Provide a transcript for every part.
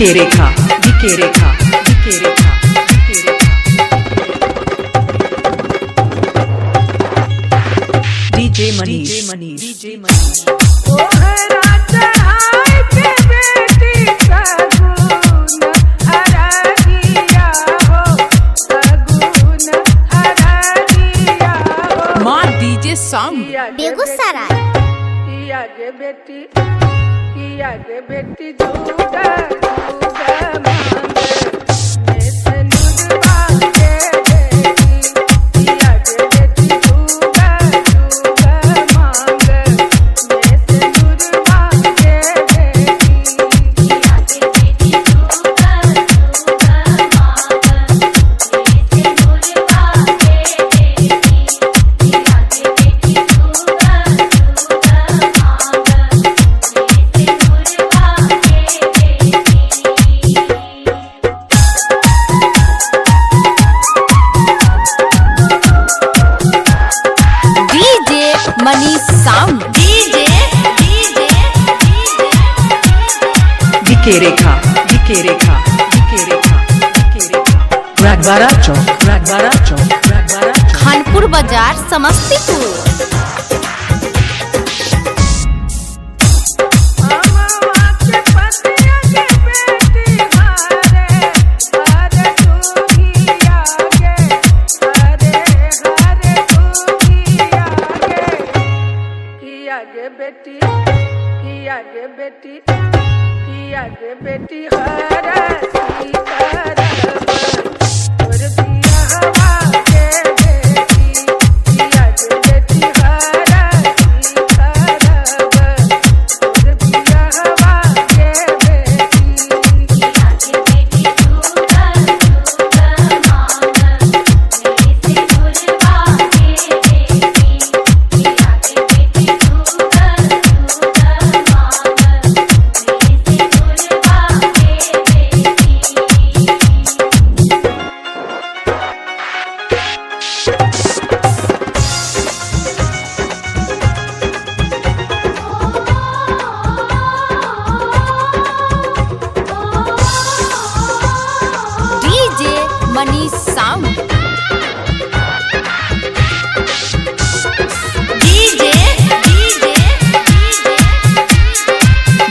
विके रेखा विके रेखा विके रेखा विके रेखा DJ मनी DJ मनी बेगूसराय बेटी जुगा विके रेखा विके रेखा विके रेखा विके रेखा रागबारा चौक खानपुर बाजार समस्तीपुर। बेटी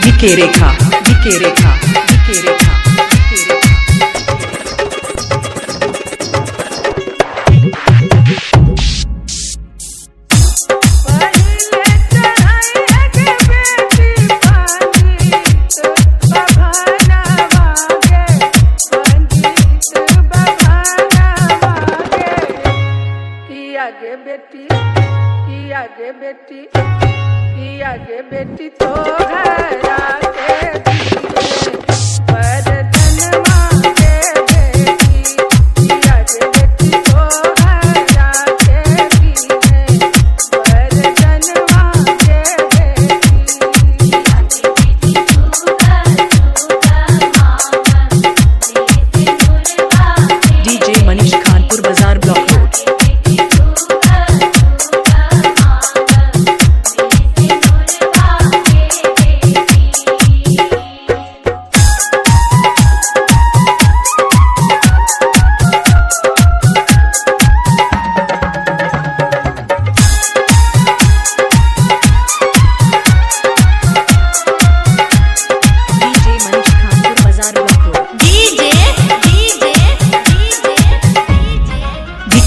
विके रेखा विके रेखा विके रेखा विके रेखा बेटी तो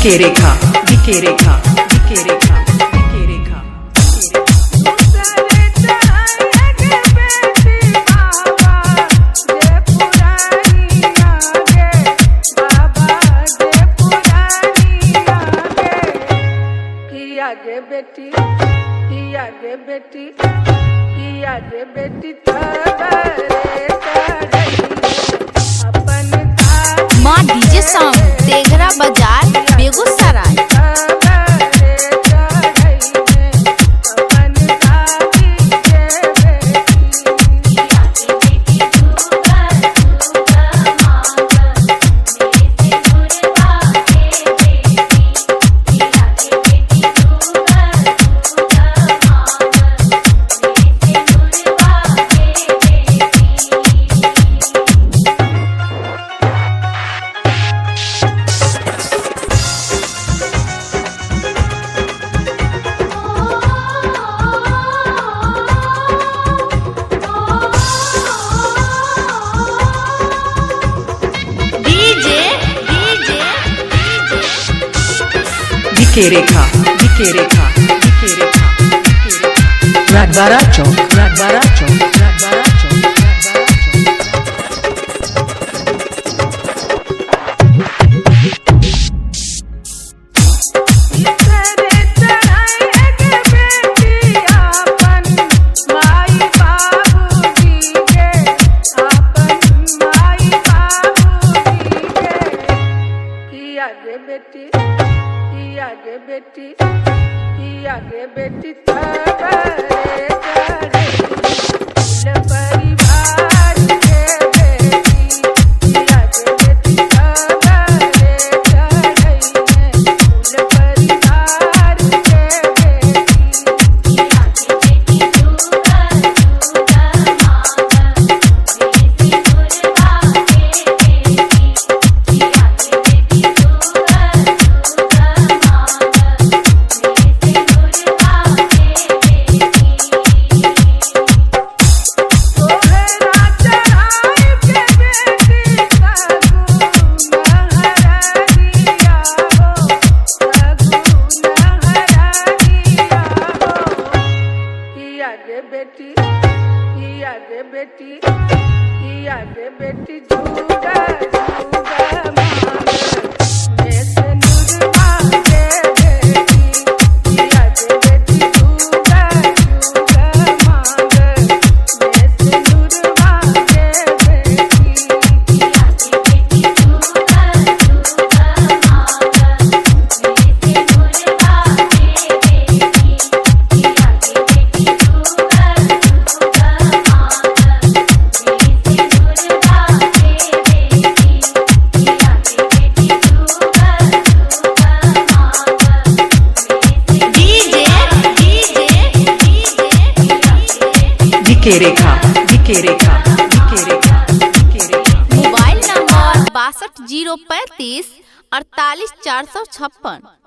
विके रेखा विके रेखा विके रेखा विके रेखा बेटी माँ डीजे साउंड तेघरा बाजार बेगूसराय। विके रेखा विके रेखा विके रेखा विके रेखा राजबारा चौक राजबारा चौक राजबारा चौक राजबारा चौक तेरे चढ़ाए के बेटी आपन माई बाबूजी के आपन माई बाबूजी के किया गे बेटी किया गे बेटी किया गे बेटी तबरे चढ़े फूल परिवार के बेटी किया गे बेटी तबरे चढ़े फूल परिवार के बेटी किया गे बेटी दुर्गा दुर्गा माता बेटी दुर्गा के बेटी किया गे बेटी दुर्गा दुर्गा माता बेटी दुर्गा के बेटी तोहरा चढ़ाई के बेटी सगुन हरा दिया हो सगुन हरा दिया हो किया गे बेटी किया गे बेटी किया गे बेटी जुगा जुगा मांग मैं से नुरवा के बेटी किया गे बेटी जुगा जुगा मांग मैं से नुरवा के बेटी किया गे बेटी जुगा जुगा मांग मैं से नुरवा के बेटी किया गे बेटी जुगा जुगा मांग मैं से नुरवा के बेटी किया गे बेटी जुगा जुगा मांग डीजे विके रेखा विके रेखा विके रेखा विके रेखा मोबाइल नंबर 62 035 48 456।